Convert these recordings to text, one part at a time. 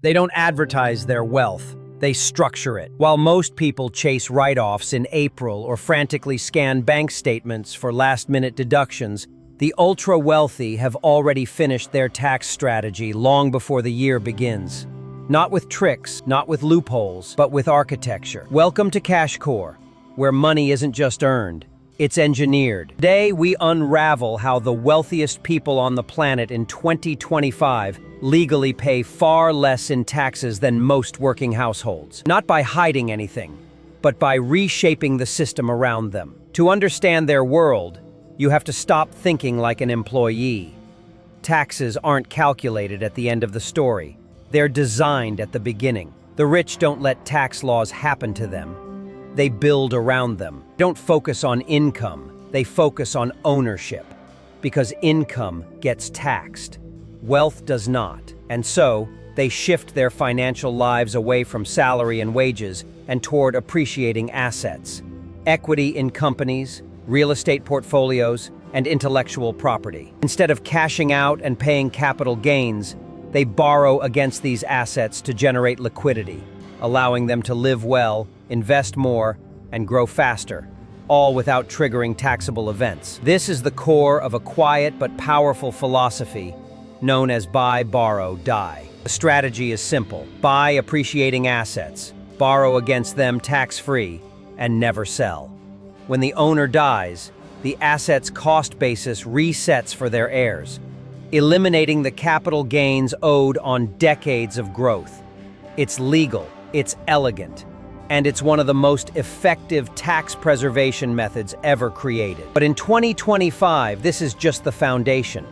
They don't advertise their wealth, they structure it. While most people chase write-offs in April or frantically scan bank statements for last-minute deductions, the ultra-wealthy have already finished their tax strategy long before the year begins. Not with tricks, not with loopholes, but with architecture. Welcome to CashCore, where money isn't just earned, it's engineered. Today, we unravel how the wealthiest people on the planet in 2025 legally pay far less in taxes than most working households. Not by hiding anything, but by reshaping the system around them. To understand their world, you have to stop thinking like an employee. Taxes aren't calculated at the end of the story. They're designed at the beginning. The rich don't let tax laws happen to them. They build around them. They don't focus on income, they focus on ownership. Because income gets taxed. Wealth does not. And so, they shift their financial lives away from salary and wages and toward appreciating assets. Equity in companies, real estate portfolios, and intellectual property. Instead of cashing out and paying capital gains, they borrow against these assets to generate liquidity, allowing them to live well, invest more, and grow faster, all without triggering taxable events. This is the core of a quiet but powerful philosophy known as buy, borrow, die. The strategy is simple. Buy appreciating assets, borrow against them tax-free, and never sell. When the owner dies, the asset's cost basis resets for their heirs, eliminating the capital gains owed on decades of growth. It's legal, it's elegant, and it's one of the most effective tax preservation methods ever created. But in 2025, this is just the foundation.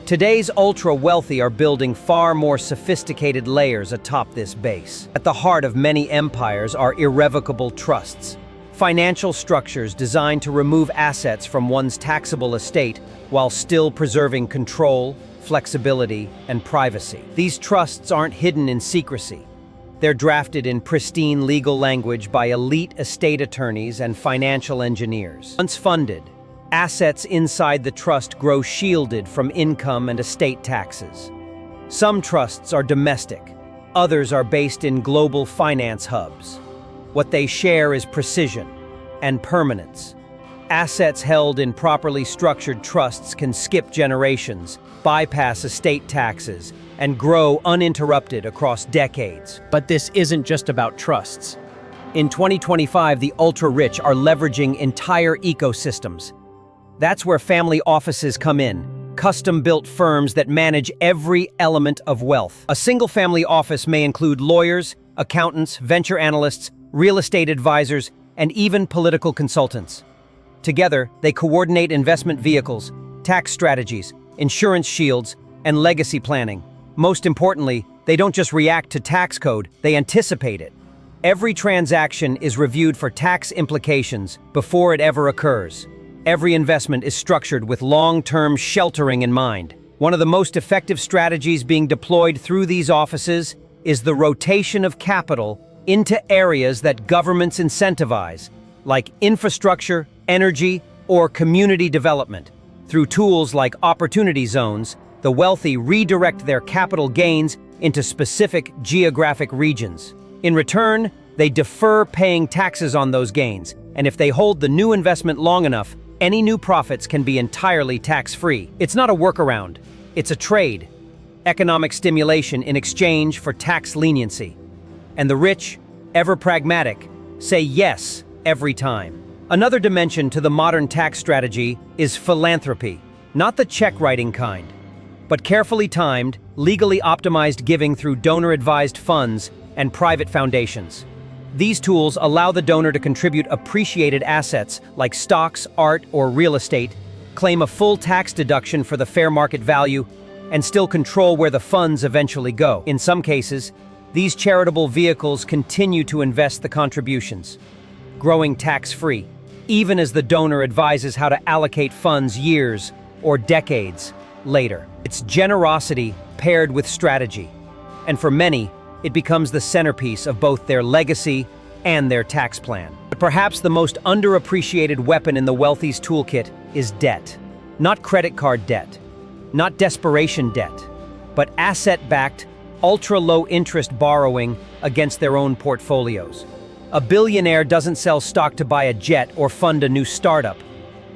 Today's ultra-wealthy are building far more sophisticated layers atop this base. At the heart of many empires are irrevocable trusts, financial structures designed to remove assets from one's taxable estate while still preserving control, flexibility, and privacy. These trusts aren't hidden in secrecy. They're drafted in pristine legal language by elite estate attorneys and financial engineers. Once funded, assets inside the trust grow shielded from income and estate taxes. Some trusts are domestic, others are based in global finance hubs. What they share is precision and permanence. Assets held in properly structured trusts can skip generations, bypass estate taxes, and grow uninterrupted across decades. But this isn't just about trusts. In 2025, the ultra-rich are leveraging entire ecosystems. That's where family offices come in, custom-built firms that manage every element of wealth. A single-family office may include lawyers, accountants, venture analysts, real estate advisors, and even political consultants. Together, they coordinate investment vehicles, tax strategies, insurance shields, and legacy planning. Most importantly, they don't just react to tax code, they anticipate it. Every transaction is reviewed for tax implications before it ever occurs. Every investment is structured with long-term sheltering in mind. One of the most effective strategies being deployed through these offices is the rotation of capital into areas that governments incentivize, like infrastructure, energy, or community development. Through tools like opportunity zones, the wealthy redirect their capital gains into specific geographic regions. In return, they defer paying taxes on those gains, and if they hold the new investment long enough, any new profits can be entirely tax-free. It's not a workaround, it's a trade. Economic stimulation in exchange for tax leniency. And the rich, ever pragmatic, say yes every time. Another dimension to the modern tax strategy is philanthropy, not the check-writing kind, but carefully timed, legally optimized giving through donor-advised funds and private foundations. These tools allow the donor to contribute appreciated assets like stocks, art, or real estate, claim a full tax deduction for the fair market value, and still control where the funds eventually go. In some cases, these charitable vehicles continue to invest the contributions, growing tax-free, even as the donor advises how to allocate funds years or decades later. It's generosity paired with strategy, and for many, it becomes the centerpiece of both their legacy and their tax plan. But perhaps the most underappreciated weapon in the wealthy's toolkit is debt. Not credit card debt, not desperation debt, but asset-backed, ultra-low interest borrowing against their own portfolios. A billionaire doesn't sell stock to buy a jet or fund a new startup.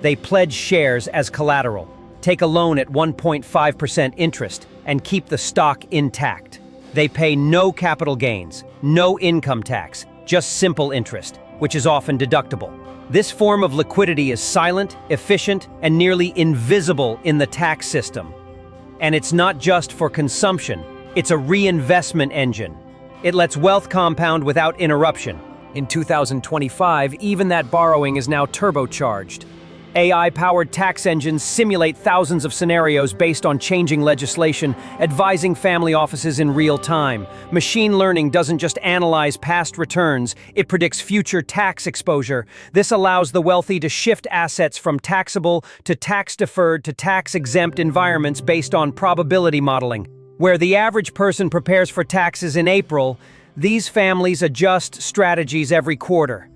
They pledge shares as collateral, take a loan at 1.5% interest, and keep the stock intact. They pay no capital gains, no income tax, just simple interest, which is often deductible. This form of liquidity is silent, efficient, and nearly invisible in the tax system. And it's not just for consumption, it's a reinvestment engine. It lets wealth compound without interruption. In 2025, even that borrowing is now turbocharged. AI-powered tax engines simulate thousands of scenarios based on changing legislation, advising family offices in real time. Machine learning doesn't just analyze past returns, it predicts future tax exposure. This allows the wealthy to shift assets from taxable to tax-deferred to tax-exempt environments based on probability modeling. Where the average person prepares for taxes in April, these families adjust strategies every quarter.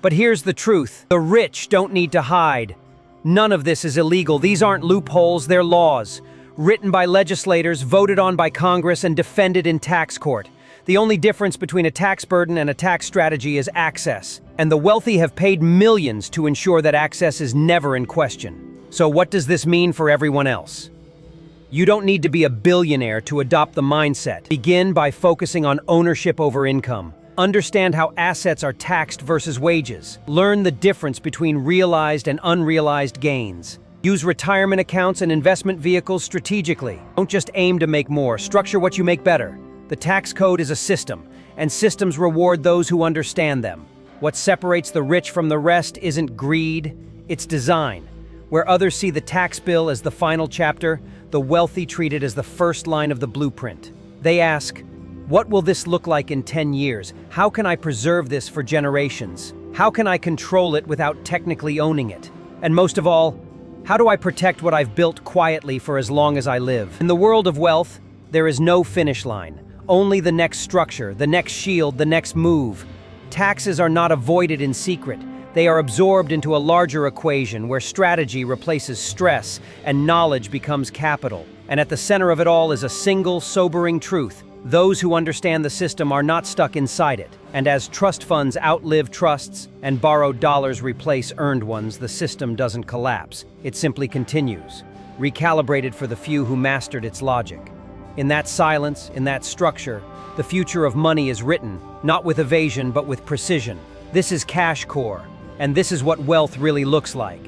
But here's the truth: the rich don't need to hide. None of this is illegal. These aren't loopholes, they're laws. Written by legislators, voted on by Congress, and defended in tax court. The only difference between a tax burden and a tax strategy is access. And the wealthy have paid millions to ensure that access is never in question. So what does this mean for everyone else? You don't need to be a billionaire to adopt the mindset. Begin by focusing on ownership over income. Understand how assets are taxed versus wages. Learn the difference between realized and unrealized gains. Use retirement accounts and investment vehicles strategically. Don't just aim to make more, structure what you make better. The tax code is a system, and systems reward those who understand them. What separates the rich from the rest isn't greed, it's design. Where others see the tax bill as the final chapter, the wealthy treat it as the first line of the blueprint. They ask, what will this look like in 10 years? How can I preserve this for generations? How can I control it without technically owning it? And most of all, how do I protect what I've built quietly for as long as I live? In the world of wealth, there is no finish line. Only the next structure, the next shield, the next move. Taxes are not avoided in secret. They are absorbed into a larger equation where strategy replaces stress and knowledge becomes capital. And at the center of it all is a single, sobering truth. Those who understand the system are not stuck inside it. And as trust funds outlive trusts and borrowed dollars replace earned ones, the system doesn't collapse. It simply continues, recalibrated for the few who mastered its logic. In that silence, in that structure, the future of money is written, not with evasion but with precision. This is cash core. And this is what wealth really looks like.